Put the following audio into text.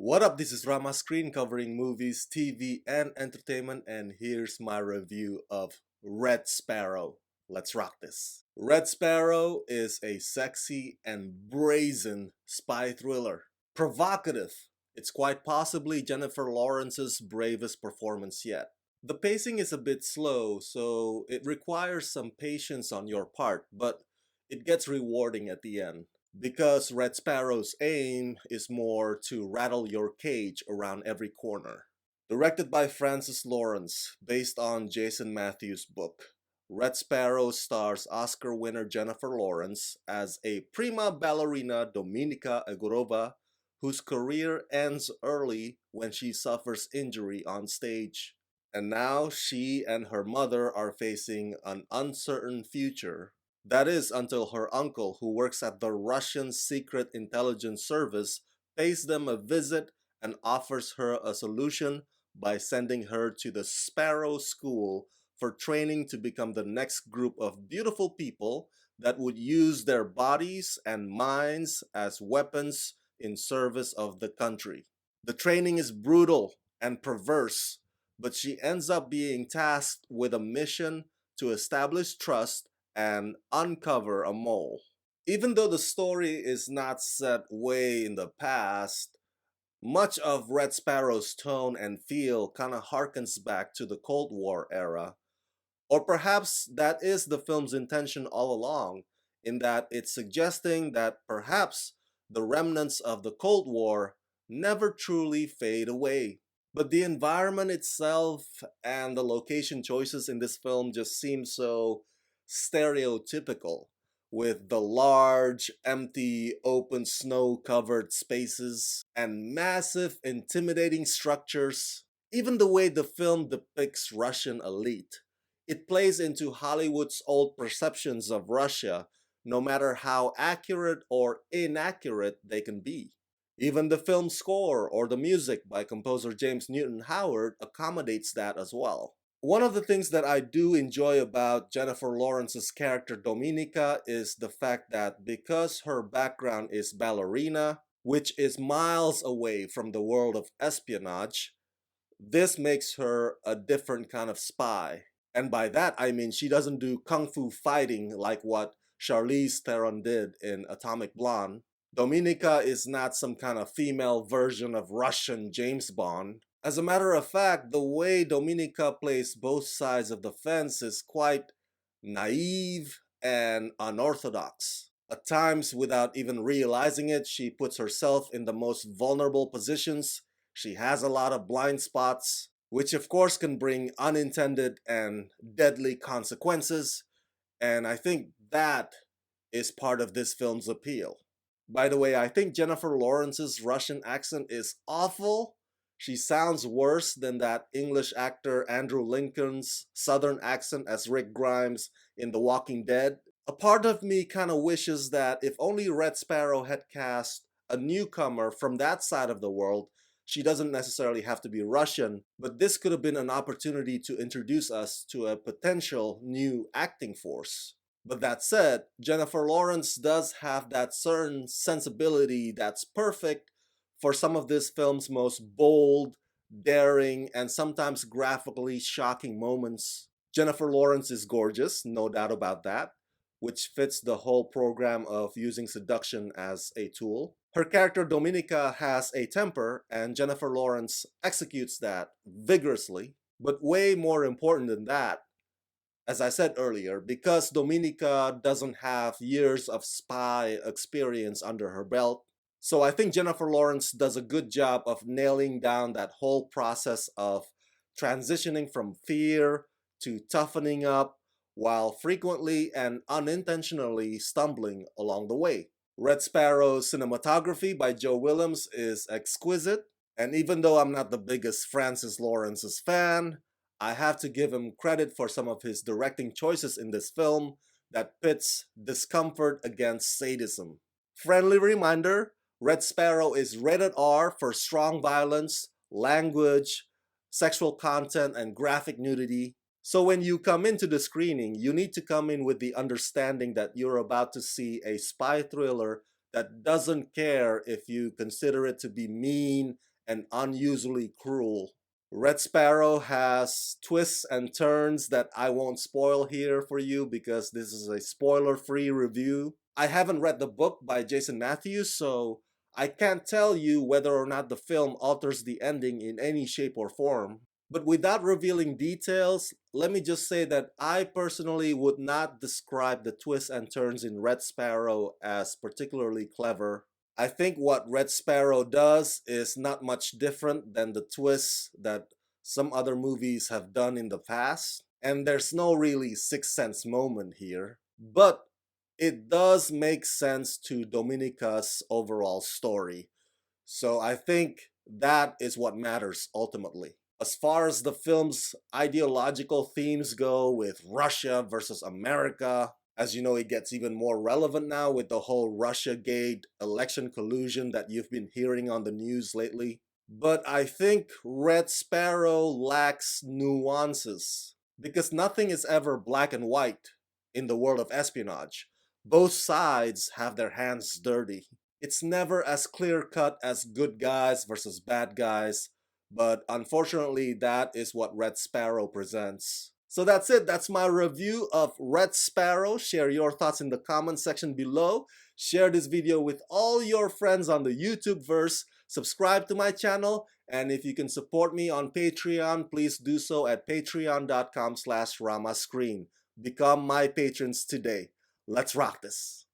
What up? This is Rama Screen covering movies, TV, and entertainment, and here's my review of Red Sparrow. Let's rock this. Red Sparrow is a sexy and brazen spy thriller. Provocative. It's quite possibly Jennifer Lawrence's bravest performance yet. The pacing is a bit slow, so it requires some patience on your part, but it gets rewarding at the end. Because Red Sparrow's aim is more to rattle your cage around every corner. Directed by Francis Lawrence, based on Jason Matthews' book, Red Sparrow stars Oscar winner Jennifer Lawrence as a prima ballerina Dominika Egorova, whose career ends early when she suffers injury on stage. And now she and her mother are facing an uncertain future. That is until her uncle, who works at the Russian Secret Intelligence Service, pays them a visit and offers her a solution by sending her to the Sparrow School for training to become the next group of beautiful people that would use their bodies and minds as weapons in service of the country. The training is brutal and perverse, but she ends up being tasked with a mission to establish trust and uncover a mole. Even though the story is not set way in the past, much of Red Sparrow's tone and feel kind of harkens back to the Cold War era. Or perhaps that is the film's intention all along, in that it's suggesting that perhaps the remnants of the Cold War never truly fade away. But the environment itself and the location choices in this film just seem so stereotypical, with the large, empty, open, snow covered spaces and massive, intimidating structures. Even the way the film depicts Russian elite, it plays into Hollywood's old perceptions of Russia, no matter how accurate or inaccurate they can be. Even the film score or the music by composer James Newton Howard accommodates that as well. One of the things that I do enjoy about Jennifer Lawrence's character Dominika is the fact that because her background is ballerina, which is miles away from the world of espionage, this makes her a different kind of spy. And by that I mean she doesn't do kung fu fighting like what Charlize Theron did in Atomic Blonde. Dominika is not some kind of female version of Russian James Bond. As a matter of fact, the way Dominika plays both sides of the fence is quite naive and unorthodox. At times, without even realizing it, she puts herself in the most vulnerable positions. She has a lot of blind spots, which of course can bring unintended and deadly consequences. And I think that is part of this film's appeal. By the way, I think Jennifer Lawrence's Russian accent is awful. She sounds worse than that English actor Andrew Lincoln's Southern accent as Rick Grimes in The Walking Dead. A part of me kind of wishes that if only Red Sparrow had cast a newcomer from that side of the world, she doesn't necessarily have to be Russian, but this could have been an opportunity to introduce us to a potential new acting force. But that said, Jennifer Lawrence does have that certain sensibility that's perfect for some of this film's most bold, daring, and sometimes graphically shocking moments. Jennifer Lawrence is gorgeous, no doubt about that, which fits the whole program of using seduction as a tool. Her character Dominika has a temper, and Jennifer Lawrence executes that vigorously. But way more important than that, as I said earlier, because Dominika doesn't have years of spy experience under her belt, so I think Jennifer Lawrence does a good job of nailing down that whole process of transitioning from fear to toughening up while frequently and unintentionally stumbling along the way. Red Sparrow's cinematography by Joe Williams is exquisite, and even though I'm not the biggest Francis Lawrence's fan, I have to give him credit for some of his directing choices in this film that pits discomfort against sadism. Friendly reminder, Red Sparrow is rated R for strong violence, language, sexual content, and graphic nudity. So when you come into the screening, you need to come in with the understanding that you're about to see a spy thriller that doesn't care if you consider it to be mean and unusually cruel. Red Sparrow has twists and turns that I won't spoil here for you because this is a spoiler-free review. I haven't read the book by Jason Matthews, so I can't tell you whether or not the film alters the ending in any shape or form. But without revealing details, let me just say that I personally would not describe the twists and turns in Red Sparrow as particularly clever. I think what Red Sparrow does is not much different than the twists that some other movies have done in the past, and there's no really Sixth Sense moment here. But it does make sense to Dominica's overall story. So I think that is what matters ultimately. As far as the film's ideological themes go with Russia versus America, as you know, it gets even more relevant now with the whole Russia-Gate election collusion that you've been hearing on the news lately. But I think Red Sparrow lacks nuances because nothing is ever black and white in the world of espionage. Both sides have their hands dirty. It's never as clear cut as good guys versus bad guys, but unfortunately, that is what Red Sparrow presents. So that's it. That's my review of Red Sparrow. Share your thoughts in the comment section below. Share this video with all your friends on the YouTube verse. Subscribe to my channel. And if you can support me on Patreon, please do so at patreon.com/ramascreen. Become my patrons today. Let's rock this.